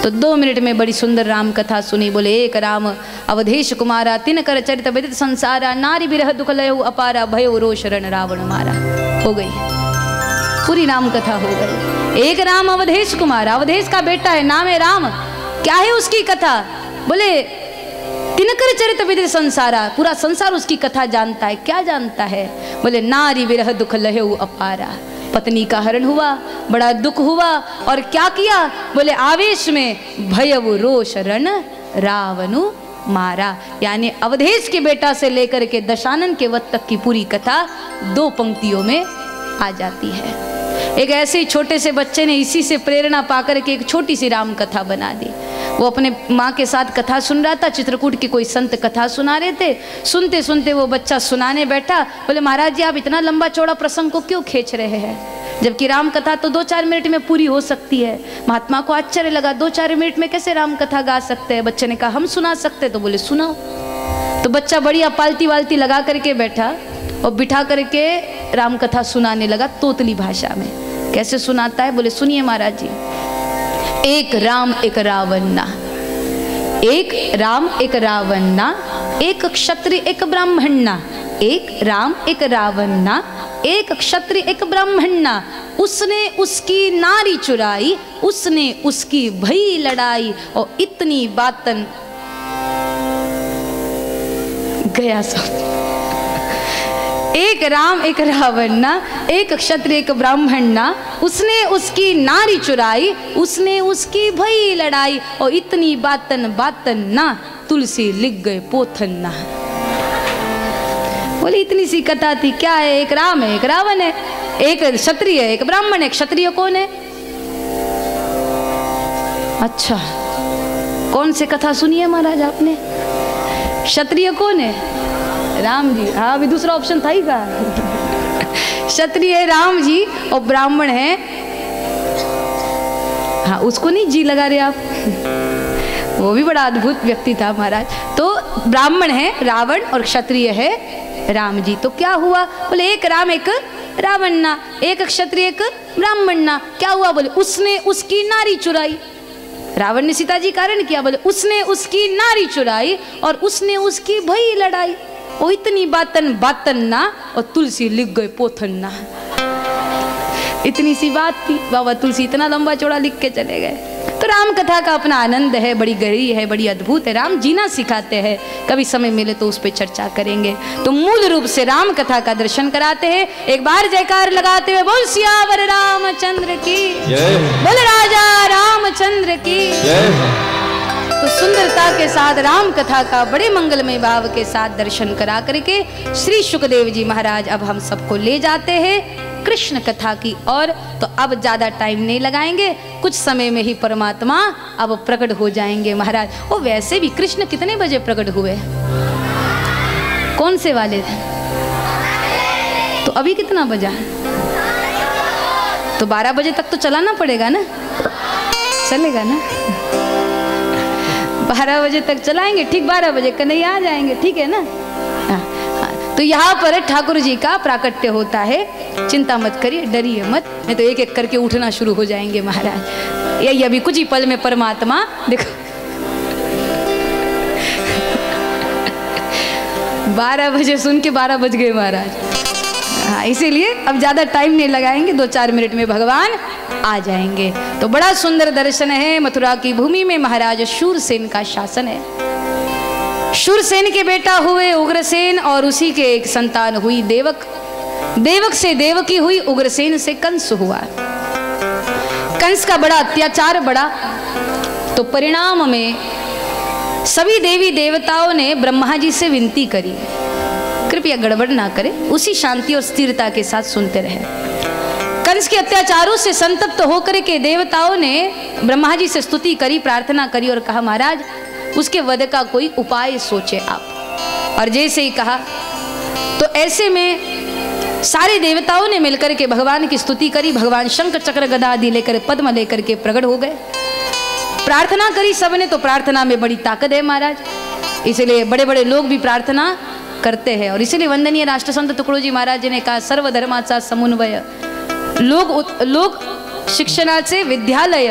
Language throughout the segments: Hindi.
तो 2 मिनट में बड़ी सुंदर राम कथा सुनी। बोले एक राम अवधेश कुमारा, तिन कर चरित विदित संसारा, नारी बिरह दुख लयो अपारा, भयो रोष रण रावण मारा। हो गई पूरी राम कथा हो गई। एक राम अवधेश कुमार, अवधेश का बेटा है, नाम है राम। क्या है उसकी कथा? बोले तिनकर चरित विदित संसारा, पूरा संसार उसकी कथा जानता है। क्या जानता है? बोले नारी विरह दुख लहु अपारा, पत्नी का हरण हुआ, बड़ा दुख हुआ, और क्या किया? बोले आवेश में भयउ रोष रण रावणु मारा। यानी अवधेश के बेटा से लेकर के दशानन के वध तक की पूरी कथा 2 पंक्तियों में आ जाती है। एक ऐसे छोटे से बच्चे ने इसी से प्रेरणा पाकर के एक छोटी सी राम कथा बना दी। वो अपने माँ के साथ कथा सुन रहा था, चित्रकूट के कोई संत कथा सुना रहे थे। सुनते सुनते वो बच्चा सुनाने बैठा। बोले महाराज जी आप इतना लंबा चौड़ा प्रसंग को क्यों खींच रहे हैं, जबकि राम कथा तो 2-4 मिनट में पूरी हो सकती है। महात्मा को आश्चर्य लगा, 2-4 मिनट में कैसे राम कथा गा सकते हैं? बच्चे ने कहा हम सुना सकते। तो बोले सुनाओ। तो बच्चा बढ़िया पालती वालती लगा करके बैठा और बिठा करके राम कथा सुनाने लगा तोतली भाषा में। कैसे सुनाता है? बोले सुनिए महाराज जी। एक राम एक रावण ना, एक राम एक रावण ना, एक क्षत्रिय एक ब्राह्मण ना, एक राम एक रावण ना, एक क्षत्रिय एक ब्राह्मण ना। उसने उसकी नारी चुराई, उसने उसकी भई लड़ाई, और इतनी बातन गया सब। एक राम एक रावण ना, एक क्षत्रिय एक ब्राह्मण ना, उसने उसकी नारी चुराई, उसने उसकी भई लड़ाई, और इतनी बातन बातन ना, तुलसी लिख गए पोथन ना। बोले इतनी सी कथा थी। क्या है? एक राम है, एक रावण है, एक क्षत्रिय है, एक ब्राह्मण है। क्षत्रिय कौन है? अच्छा कौन से कथा सुनी है महाराज आपने? क्षत्रिय कौन है? राम जी। हाँ अभी दूसरा ऑप्शन था ही का। क्षत्रिय है राम जी और ब्राह्मण है, हाँ उसको नहीं जी लगा रहे आप, वो भी बड़ा अद्भुत व्यक्ति था महाराज। तो ब्राह्मण है रावण और क्षत्रिय है राम जी। तो क्या हुआ? बोले एक राम एक रावण ना, एक क्षत्रिय एक ब्राह्मण ना। क्या हुआ? बोले उसने उसकी नारी चुराई। रावण ने सीता जी कारण किया। बोले उसने उसकी नारी चुराई और उसने उसकी भई लड़ाई, ओ इतनी बातन बातन ना, और तुलसी लिख गए पोथन ना। इतनी सी बात थी, बाबा तुलसी इतना लंबा चौड़ा लिख के चले गए। तो राम कथा का अपना आनंद है, बड़ी गहरी है, बड़ी अद्भुत है। राम जीना सिखाते हैं। कभी समय मिले तो उस पर चर्चा करेंगे। तो मूल रूप से राम कथा का दर्शन कराते हैं। एक बार जयकार लगाते हुए बोल सियावर रामचंद्र की, बोल राजा रामचंद्र की। तो सुंदरता के साथ राम कथा का बड़े मंगलमय भाव के साथ दर्शन करा करके श्री शुकदेव जी महाराज अब हम सबको ले जाते हैं कृष्ण कथा की ओर। तो अब ज्यादा टाइम नहीं लगाएंगे, कुछ समय में ही परमात्मा अब प्रकट हो जाएंगे महाराज। वो वैसे भी कृष्ण कितने बजे प्रकट हुए? कौन से वाले थे? तो अभी कितना बजा? तो 12 बजे तक तो चलाना पड़ेगा ना, चलेगा ना? 12 बजे तक चलाएंगे, ठीक 12 बजे कन्हैया आ जाएंगे, ठीक है ना? तो यहाँ पर ठाकुर जी का प्राकट्य होता है। चिंता मत करिए, डरिए मत, नहीं तो एक एक करके उठना शुरू हो जाएंगे महाराज। यही अभी कुछ ही पल में परमात्मा देखो 12 बजे सुन के 12 बज गए महाराज। हाँ इसीलिए अब ज्यादा टाइम नहीं लगाएंगे, 2-4 मिनट में भगवान आ जाएंगे। तो बड़ा सुंदर दर्शन है। मथुरा की भूमि में महाराज शूरसेन का शासन है। शूरसेन के बेटा हुए उग्रसेन और उसी के एक संतान हुई देवक। देवक से देवकी हुई, उग्रसेन से कंस हुआ। कंस का बड़ा अत्याचार बढ़ा, तो परिणाम में सभी देवी देवताओं ने ब्रह्मा जी से विनती करी कृपया गड़बड़ ना करें, उसी शांति और स्थिरता के साथ सुनते रहे। कंस के अत्याचारों से संतप्त होकर के देवताओं ने ब्रह्मा जी से स्तुति करी, प्रार्थना करी और कहा महाराज उसके वध का कोई उपाय सोचे आप। और जैसे ही कहा तो ऐसे में सारे देवताओं ने मिलकर के भगवान की स्तुति करी। भगवान शंख चक्र गदा आदि लेकर पद्म लेकर के प्रकट हो गए। प्रार्थना करी सबने, तो प्रार्थना में बड़ी ताकत है महाराज, इसलिए बड़े बड़े लोग भी प्रार्थना करते हैं। और इसीलिए वंदनीय राष्ट्र संत तुकडोजी महाराज जी ने कहा सर्वधर्माचा समन्वय, लोक शिक्षणाचे विद्यालय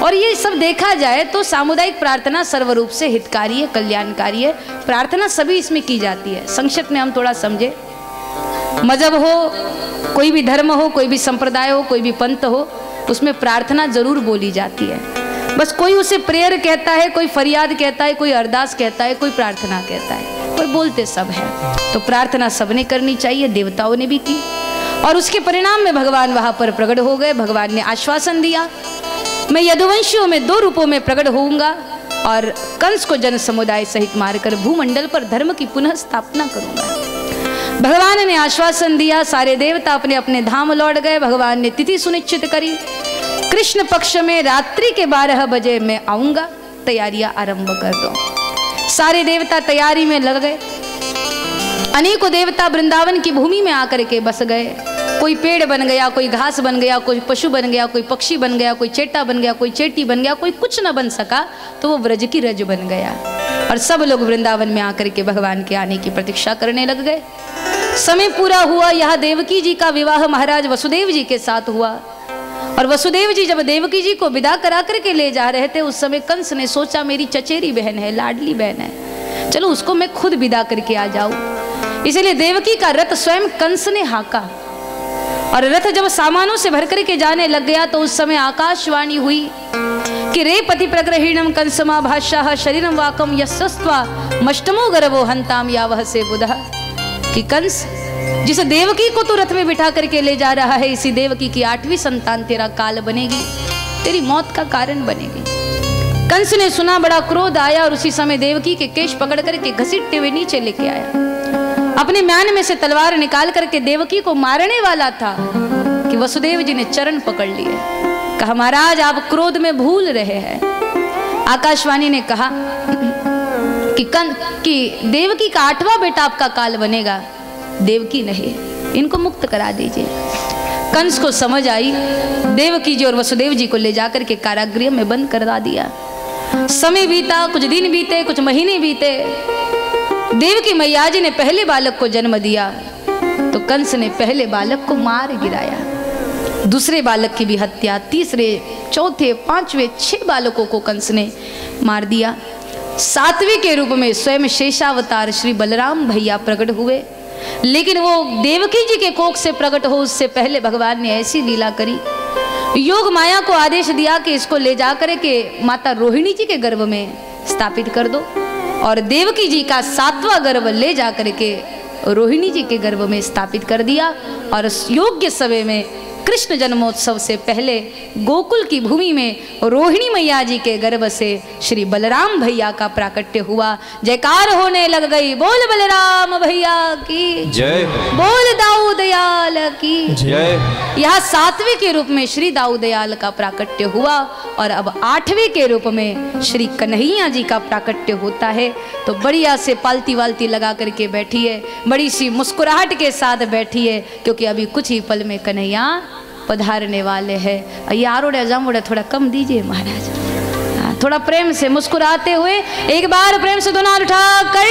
और ये सब देखा जाए तो सामुदायिक प्रार्थना सर्वरूप से हितकारी है, कल्याणकारी है। प्रार्थना सभी इसमें की जाती है। संक्षिप्त में हम थोड़ा समझे, मजहब हो, कोई भी धर्म हो, कोई भी संप्रदाय हो, कोई भी पंथ हो, उसमें प्रार्थना जरूर बोली जाती है। बस कोई उसे प्रेयर कहता है, कोई फरियाद कहता है, कोई अरदास कहता है, कोई प्रार्थना कहता है, पर बोलते सब है। तो प्रार्थना सबने करनी चाहिए, देवताओं ने भी की, और उसके परिणाम में भगवान वहां पर प्रकट हो गए। भगवान ने आश्वासन दिया, मैं यदुवंशियों में 2 रूपों में प्रकट होऊंगा और कंस को जन समुदाय सहित मारकर भूमंडल पर धर्म की पुनः स्थापना करूंगा। भगवान ने आश्वासन दिया। सारे देवता अपने अपने धाम लौट गए। भगवान ने तिथि सुनिश्चित करी, कृष्ण पक्ष में रात्रि के 12 बजे मैं आऊंगा, तैयारियां आरंभ कर दो। सारे देवता तैयारी में लग गए। अनेकों देवता वृंदावन की भूमि में आकर के बस गए। कोई पेड़ बन गया, कोई घास बन गया, कोई पशु बन गया, कोई पक्षी बन गया, कोई चेटा बन गया, कोई चेटी बन गया, कोई कुछ न बन सका तो वो व्रज की रज बन गया। और सब लोग वृंदावन में आकर के भगवान के आने की प्रतीक्षा करने लग गए। समय पूरा हुआ। यह देवकी जी का विवाह महाराज वसुदेव जी के साथ हुआ। और वसुदेव जी जब देवकी जी को विदा करा करके ले जा रहे थे, उस समय कंस ने सोचा मेरी चचेरी बहन है, लाडली बहन है, चलो उसको मैं खुद विदा करके आ जाऊं। इसलिए देवकी का रथ स्वयं कंस ने हाका। और रथ जब सामानों से भर करके जाने लग गया तो उस समय आकाशवाणी हुई कि रे पति प्रग्रहीणम कंसमा भाष्या शरीरम वाकम यस्स्त्वा मष्टमो गर्भो हंताम यावह से बुधा, कि कंस जिस देवकी को तू रथ में बिठा करके ले जा रहा है, इसी देवकी की 8वीं संतान तेरा काल बनेगी, तेरी मौत का कारण बनेगी। कंस ने सुना, बड़ा क्रोध आया और उसी समय देवकी के केश पकड़ करके घसीटते हुए नीचे लेके आया। अपने म्यान में से तलवार निकाल करके देवकी को मारने वाला था कि वसुदेव जी ने चरण पकड़ लिए। कहा महाराज आप क्रोध में भूल रहे हैं। आकाशवाणी ने कहा कि देवकी का 8वां बेटा आपका काल बनेगा। देवकी नहीं, इनको मुक्त करा दीजिए। कंस को समझ आई, देवकी जी और वसुदेव जी को ले जाकर के कारागृह में बंद करवा दिया। समय बीता, कुछ दिन बीते, कुछ महीने बीते। देवकी मैया जी ने पहले बालक को जन्म दिया तो कंस ने पहले बालक को मार गिराया। दूसरे बालक की भी हत्या, तीसरे, चौथे, 5वें, 6 बालकों को कंस ने मार दिया। 7वें के रूप में स्वयं शेषावतार श्री बलराम भैया प्रकट हुए। लेकिन वो देवकी जी के कोख से प्रकट हो उससे पहले भगवान ने ऐसी लीला करी, योग माया को आदेश दिया कि इसको ले जाकर के माता रोहिणी जी के गर्भ में स्थापित कर दो। और देवकी जी का 7वां गर्भ ले जाकर के रोहिणी जी के गर्भ में स्थापित कर दिया। और योग्य समय में कृष्ण जन्मोत्सव से पहले गोकुल की भूमि में रोहिणी मैया जी के गर्भ से श्री बलराम भैया का प्राकट्य हुआ। जयकार होने लग गई, बोल बलराम भैया की जय, बोल दाऊ दयाल की जय। यह 7वें के रूप में श्री दाऊ दयाल का प्राकट्य हुआ और अब 8वें के रूप में श्री कन्हैया जी का प्राकट्य होता है। तो बढ़िया से पालती वालती लगा करके बैठी है, बड़ी सी मुस्कुराहट के साथ बैठी है, क्योंकि अभी कुछ ही पल में कन्हैया पधारने वाले हैं। ये आरोड़े जामोड़े थोड़ा कम दीजिए महाराज, थोड़ा प्रेम से मुस्कुराते हुए एक बार प्रेम से दोनों हाथ उठा कर।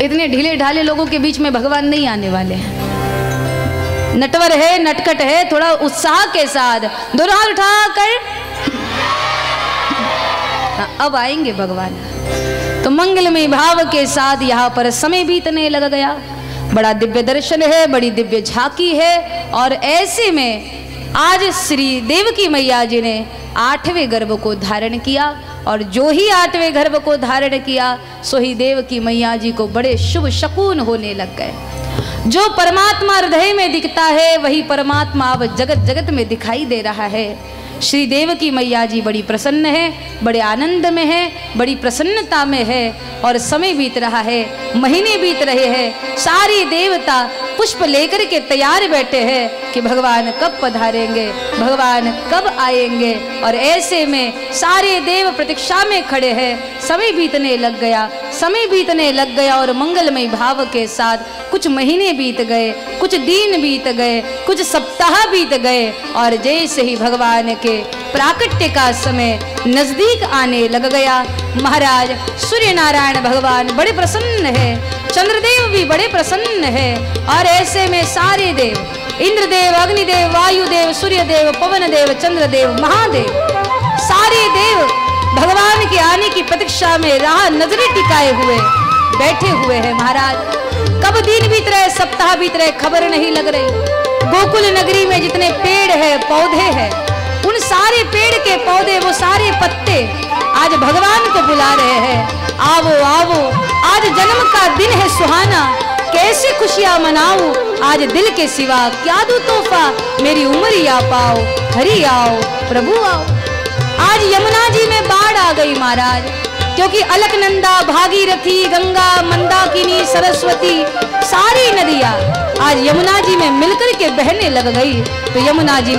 इतने ढीले ढाले लोगों के बीच में भगवान नहीं आने वाले हैं। नटवर है, नटखट है, थोड़ा उत्साह के साथ दोनों हाथ उठा कर अब आएंगे भगवान। तो मंगलमय भाव के साथ यहाँ पर समय बीतने लग गया। बड़ा दिव्य दर्शन है, बड़ी दिव्य झांकी है। और ऐसे में आज श्री देवकी मैया जी ने 8वें गर्भ को धारण किया। और जो ही 8वें गर्भ को धारण किया सो ही देवकी मैया जी को बड़े शुभ शकुन होने लग गए। जो परमात्मा हृदय में दिखता है वही परमात्मा अब जगत जगत में दिखाई दे रहा है। श्री देवकी मैया जी बड़ी प्रसन्न है, बड़े आनंद में है, बड़ी प्रसन्नता में है। और समय बीत रहा है, महीने बीत रहे हैं, सारी देवता पुष्प लेकर के तैयार बैठे हैं कि भगवान कब पधारेंगे, भगवान कब आएंगे। और ऐसे में सारे देव प्रतीक्षा में खड़े हैं। समय बीतने लग गया, समय बीतने लग गया और मंगलमय भाव के साथ कुछ महीने बीत गए, कुछ दिन बीत गए, कुछ सप्ताह बीत गए। और जैसे ही भगवान के प्राकट्य का समय नजदीक आने लग गया, महाराज सूर्य नारायण भगवान बड़े प्रसन्न है, चंद्रदेव भी बड़े प्रसन्न है। और ऐसे में सारे देव इंद्रदेव, अग्निदेव, वायुदेव, सूर्यदेव, पवनदेव, चंद्रदेव, महादेव, सारे देव भगवान के आने की प्रतीक्षा में राह नजरें टिकाए हुए बैठे हुए हैं। महाराज कब दिन बीत रहे, सप्ताह बीत रहे, खबर नहीं लग रही। गोकुल नगरी में जितने पेड़ है, पौधे हैं, उन सारे पेड़ के पौधे, वो सारे पत्ते आज भगवान को बुला रहे हैं, आवो आवो, आज जन्म का दिन है सुहाना, कैसे खुशियां मनाऊं, आज दिल के सिवा क्या दूं तोहफा, मेरी उमरिया पाओ, हरि आओ, प्रभु आओ। आज यमुना जी में बाढ़ आ गई महाराज, क्योंकि अलकनंदा, भागीरथी, गंगा, मंदाकिनी, सरस्वती, सारी नदियां आज यमुना जी में मिलकर के बहने लग गई। तो यमुना जी